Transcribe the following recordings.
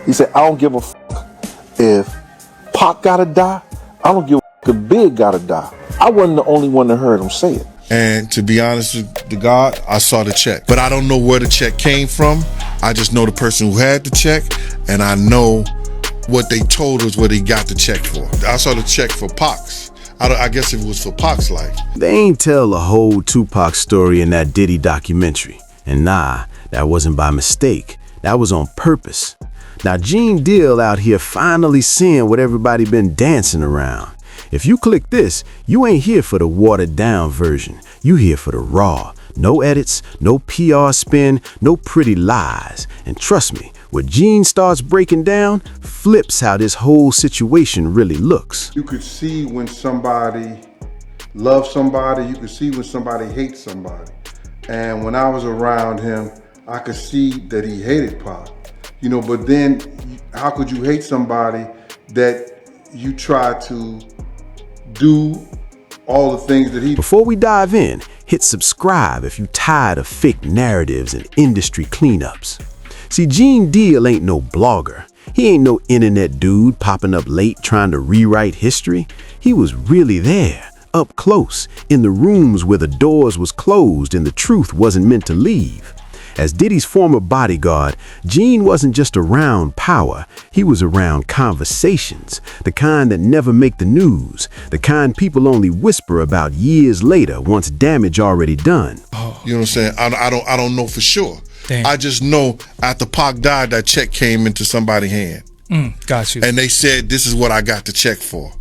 He said, I don't give a if Pac gotta die. I don't give a if Big gotta die. I wasn't the only one that heard him say it. And to be honest with the God, I saw the check. But I don't know where the check came from. I just know the person who had the check, and I know what they told us what he got the check for. I saw the check for Pac's. I guess it was for Pac's life. They ain't tell the whole Tupac story in that Diddy documentary. And nah, that wasn't by mistake. That was on purpose. Now Gene Deal out here finally seeing what everybody been dancing around. If you click this, you ain't here for the watered down version. You here for the raw. No edits, no PR spin, no pretty lies. And trust me, what Gene starts breaking down flips how this whole situation really looks. You could see when somebody loves somebody, you could see when somebody hates somebody. And when I was around him, I could see that he hated Pac. You know, but then how could you hate somebody that you try to do all the things that he... Before we dive in, hit subscribe if you're tired of fake narratives and industry cleanups. See, Gene Deal ain't no blogger. He ain't no internet dude popping up late trying to rewrite history. He was really there, up close, in the rooms where the doors was closed and the truth wasn't meant to leave. As Diddy's former bodyguard, Gene wasn't just around power, he was around conversations, the kind that never make the news, the kind people only whisper about years later once damage already done. You know what I'm saying? I don't know for sure. Damn. I just know after Pac died, that check came into somebody's hand. Got you. And they said, this is what I got the check for.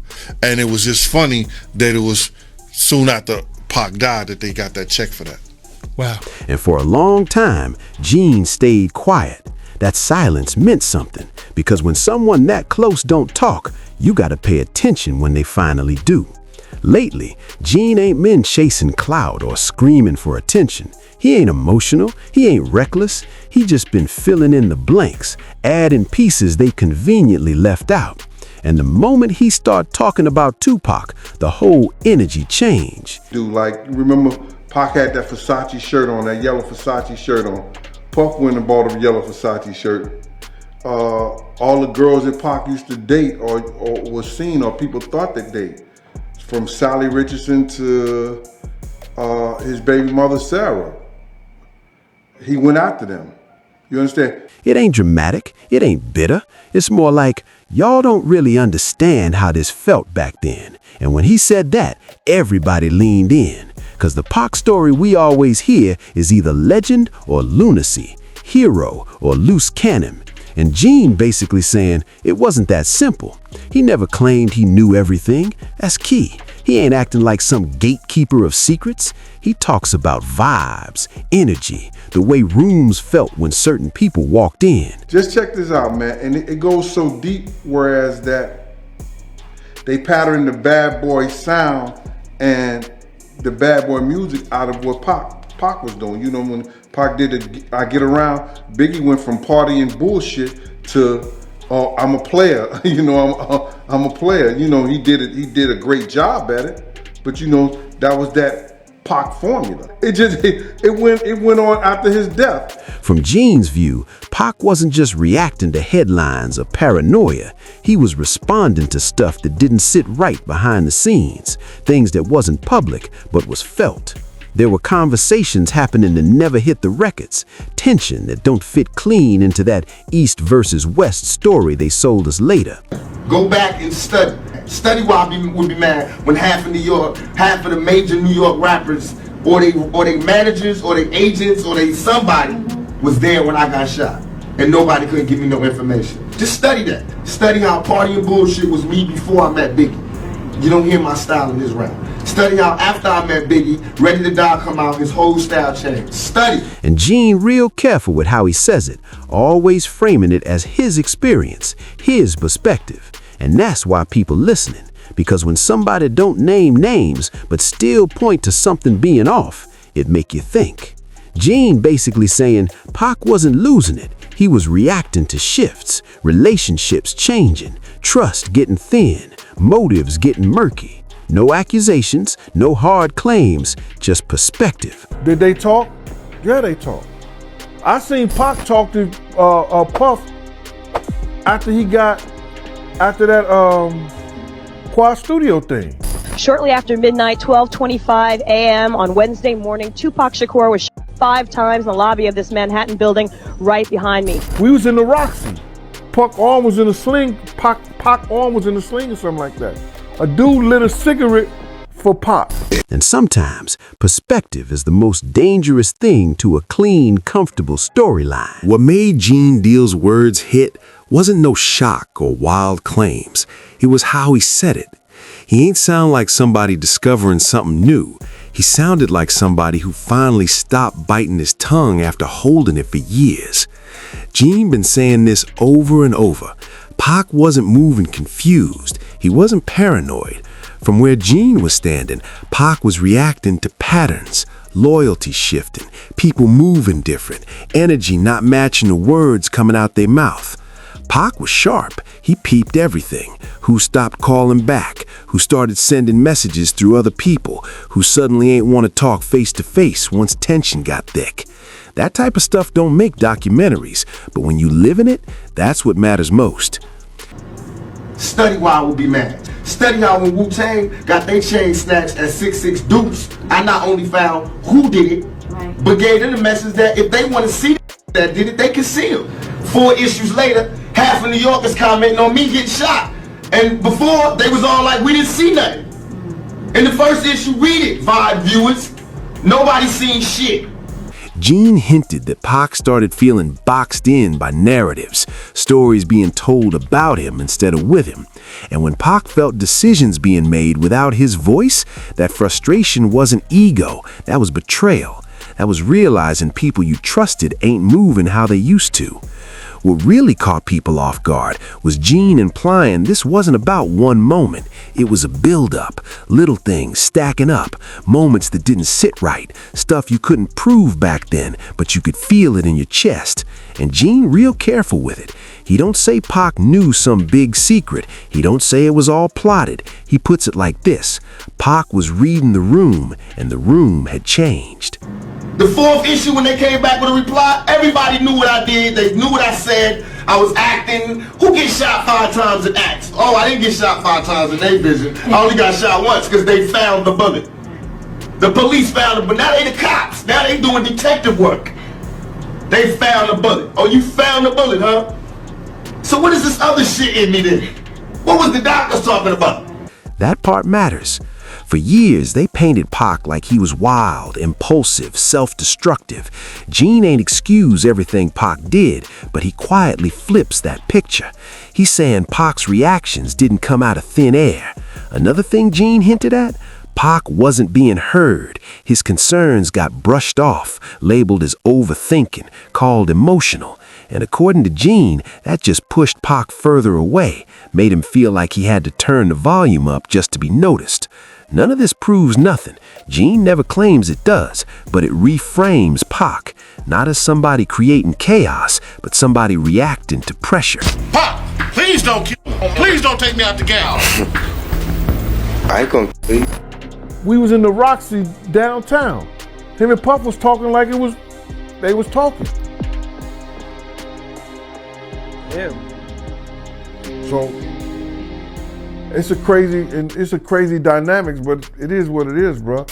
And it was just funny that it was soon after Pac died that they got that check for that. Wow. And for a long time, Gene stayed quiet. That silence meant something, because when someone that close don't talk, you gotta pay attention when they finally do. Lately, Gene ain't been chasing clout or screaming for attention. He ain't emotional, he ain't reckless, he just been filling in the blanks, adding pieces they conveniently left out. And the moment he started talking about Tupac, the whole energy changed. Dude, like, remember Pac had that Versace shirt on, that yellow Versace shirt on. Puff went and bought a yellow Versace shirt. All the girls that Pac used to date or was seen or people thought they date, from Sally Richardson to his baby mother, Sarah. He went after them. You understand? It ain't dramatic, it ain't bitter. It's more like, y'all don't really understand how this felt back then. And when he said that, everybody leaned in. Because the Pac story we always hear is either legend or lunacy, hero or loose cannon. And Gene basically saying it wasn't that simple. He never claimed he knew everything. That's key. He ain't acting like some gatekeeper of secrets. He talks about vibes, energy, the way rooms felt when certain people walked in. Just check this out, man. And it goes so deep, whereas that they pattern the bad boy sound and the bad boy music out of what Pac was doing. You know, when Pac did I Get Around, Biggie went from partying bullshit to I'm a player. You know, I'm a player. You know, he did a great job at it. But you know, that was that Pac formula. It went on after his death. From Gene's view, Pac wasn't just reacting to headlines or paranoia. He was responding to stuff that didn't sit right behind the scenes, things that wasn't public but was felt. There were conversations happening that never hit the records, tension that don't fit clean into that East versus West story they sold us later. Go back and study. Study why I would be mad when half of the major New York rappers, or they managers, or they agents, or they somebody was there when I got shot. And nobody couldn't give me no information. Just study that. Study how partying bullshit was me before I met Biggie. You don't hear my style in this rap. Study how after I met Biggie, Ready to Die come out, his whole style changed. Study. And Gene real careful with how he says it, always framing it as his experience, his perspective. And that's why people listening. Because when somebody don't name names, but still point to something being off, it make you think. Gene basically saying Pac wasn't losing it. He was reacting to shifts, relationships changing, trust getting thin, motives getting murky. No accusations, no hard claims, just perspective. Did they talk? Yeah, they talked. I seen Pac talk to Puff after that Quad Studio thing. Shortly after midnight, 12:25 a.m. on Wednesday morning, Tupac Shakur was shot 5 times in the lobby of this Manhattan building right behind me. We was in the Roxy. Pac arm was in a sling. Pac arm was in a sling or something like that. A dude lit a cigarette for Pac. And sometimes, perspective is the most dangerous thing to a clean, comfortable storyline. What made Gene Deal's words hit wasn't no shock or wild claims. It was how he said it. He ain't sound like somebody discovering something new. He sounded like somebody who finally stopped biting his tongue after holding it for years. Gene been saying this over and over. Pac wasn't moving confused. He wasn't paranoid. From where Gene was standing, Pac was reacting to patterns, loyalty shifting, people moving different, energy not matching the words coming out their mouth. Pac was sharp. He peeped everything. Who stopped calling back, who started sending messages through other people, who suddenly ain't want to talk face to face once tension got thick. That type of stuff don't make documentaries, but when you live in it, that's what matters most. Study why I would be mad. Study how when Wu-Tang got their chain snatched at 6'6" Dukes, I not only found who did it, but gave them the message that if they want to see that did it, they can see them. 4 issues later, half of New Yorkers commenting on me getting shot. And before, they was all like, we didn't see nothing. In the first issue, read it, Vibe viewers. Nobody seen shit. Gene hinted that Pac started feeling boxed in by narratives, stories being told about him instead of with him. And when Pac felt decisions being made without his voice, that frustration wasn't ego, that was betrayal. That was realizing people you trusted ain't moving how they used to. What really caught people off guard was Gene implying this wasn't about one moment. It was a build-up, little things stacking up, moments that didn't sit right, stuff you couldn't prove back then, but you could feel it in your chest. And Gene real careful with it. He don't say Pac knew some big secret. He don't say it was all plotted. He puts it like this: Pac was reading the room, and the room had changed. The 4th issue, when they came back with a reply, everybody knew what I did. They knew what I said. I was acting. Who gets shot 5 times in acts? Oh, I didn't get shot 5 times in their vision. I only got shot once because they found the bullet. The police found it, but now they the cops. Now they doing detective work. They found the bullet. Oh, you found the bullet, huh? So what is this other shit in me then? What was the doctors talking about? That part matters. For years, they painted Pac like he was wild, impulsive, self-destructive. Gene ain't excuse everything Pac did, but he quietly flips that picture. He's saying Pac's reactions didn't come out of thin air. Another thing Gene hinted at? Pac wasn't being heard. His concerns got brushed off, labeled as overthinking, called emotional. And according to Gene, that just pushed Pac further away, made him feel like he had to turn the volume up just to be noticed. None of this proves nothing. Gene never claims it does, but it reframes Pac, not as somebody creating chaos, but somebody reacting to pressure. Pac, please don't kill me. Please don't take me out the game. I ain't gonna kill you. We was in the Roxy downtown. Him and Puff was talking like they was talking. Yeah. So it's a crazy dynamics, but it is what it is, bro.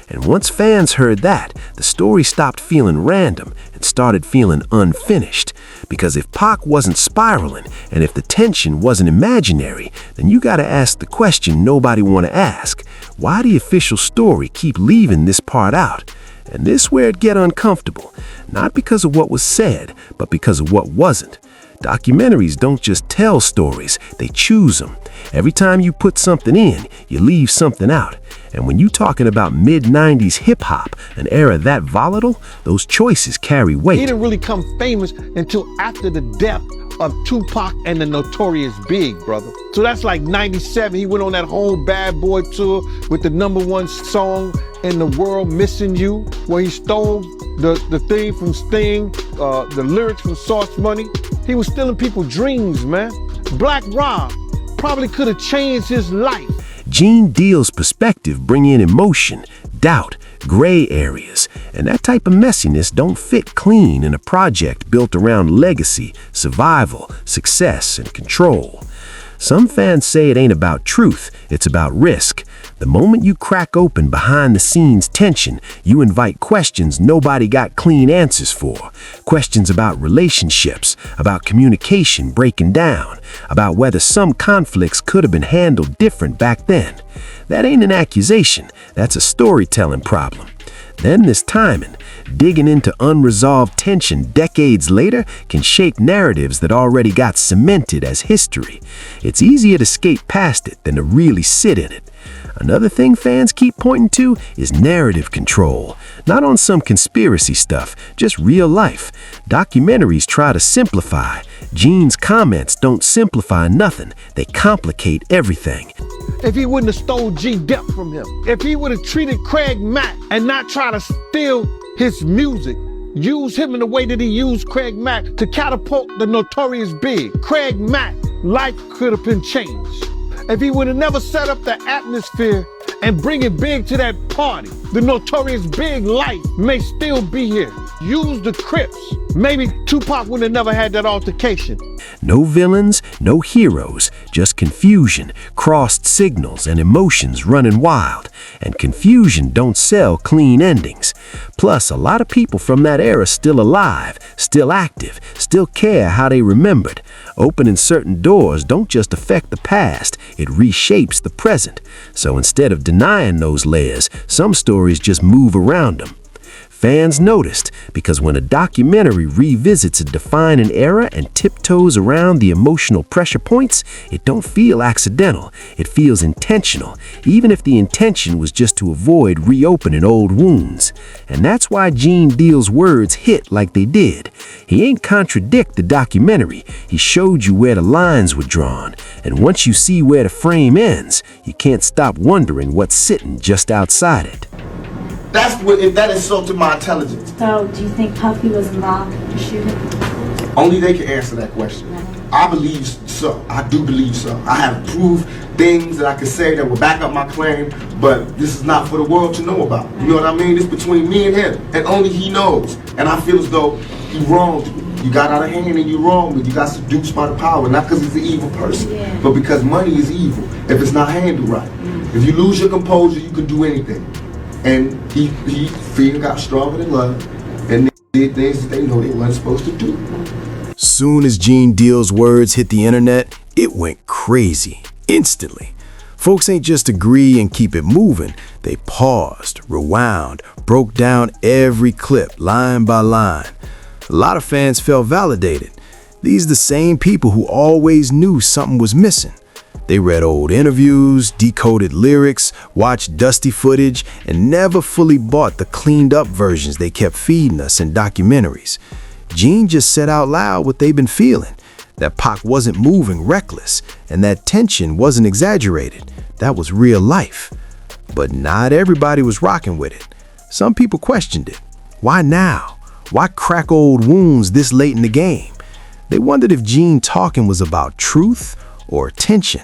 And once fans heard that, the story stopped feeling random and started feeling unfinished. Because if Pac wasn't spiraling, and if the tension wasn't imaginary, then you gotta ask the question nobody wanna ask. Why the official story keep leaving this part out? And this where it get uncomfortable. Not because of what was said, but because of what wasn't. Documentaries don't just tell stories, they choose them. Every time you put something in, you leave something out. And when you're talking about mid-90s hip-hop, an era that volatile, those choices carry weight. He didn't really come famous until after the death of Tupac and the Notorious Big, brother. So that's like 97. He went on that whole Bad Boy tour with the #1 song in the world, Missing You, where he stole the thing from Sting, the lyrics from Sauce Money. He was stealing people's dreams, man. Black Rob probably could have changed his life. Gene Deal's perspective bring in emotion, doubt, gray areas, And that type of messiness don't fit clean in a project built around legacy, survival, success, and control. Some fans say it ain't about truth, it's about risk. The moment you crack open behind-the-scenes tension, you invite questions nobody got clean answers for. Questions about relationships, about communication breaking down, about whether some conflicts could have been handled different back then. That ain't an accusation, that's a storytelling problem. Then there's timing. Digging into unresolved tension decades later can shake narratives that already got cemented as history. It's easier to skate past it than to really sit in it. Another thing fans keep pointing to is narrative control. Not on some conspiracy stuff, just real life. Documentaries try to simplify. Gene's comments don't simplify nothing. They complicate everything. If he wouldn't have stole G-Dep from him, if he would have treated Craig Mack and not try to steal his music, use him in the way that he used Craig Mack to catapult the Notorious Big, Craig Mack, life could have been changed. If he would have never set up the atmosphere and bring it big to that party, the Notorious Big life may still be here. Use the Crips. Maybe Tupac would have never had that altercation. No villains, no heroes, just confusion, crossed signals, and emotions running wild. And confusion don't sell clean endings. Plus, a lot of people from that era still alive, still active, still care how they remembered. Opening certain doors don't just affect the past, it reshapes the present. So instead of denying those layers, some stories just move around them. Fans noticed because when a documentary revisits a defining era and tiptoes around the emotional pressure points, it don't feel accidental, it feels intentional, even if the intention was just to avoid reopening old wounds. And that's why Gene Deal's words hit like they did. He ain't contradict the documentary, he showed you where the lines were drawn. And once you see where the frame ends, you can't stop wondering what's sitting just outside it. That's what, if that insulted my intelligence. So, do you think Puffy was involved in the shooting? Only they can answer that question. I believe so. I do believe so. I have proved things that I can say that will back up my claim, but this is not for the world to know about. You know what I mean? It's between me and him, and only he knows. And I feel as though he wronged me. You got out of hand and you wronged me. You got seduced by the power, not because he's an evil person, but because money is evil if it's not handled right. If you lose your composure, you can do anything. And he fear got stronger than love, and they did things that they know they weren't supposed to do. Soon as Gene Deal's words hit the internet, it went crazy, instantly. Folks ain't just agree and keep it moving. They paused, rewound, broke down every clip, line by line. A lot of fans felt validated. These are the same people who always knew something was missing. They read old interviews, decoded lyrics, watched dusty footage, and never fully bought the cleaned-up versions they kept feeding us in documentaries. Gene just said out loud what they've been feeling, that Pac wasn't moving reckless, and that tension wasn't exaggerated. That was real life. But not everybody was rocking with it. Some people questioned it. Why now? Why crack old wounds this late in the game? They wondered if Gene talking was about truth or tension.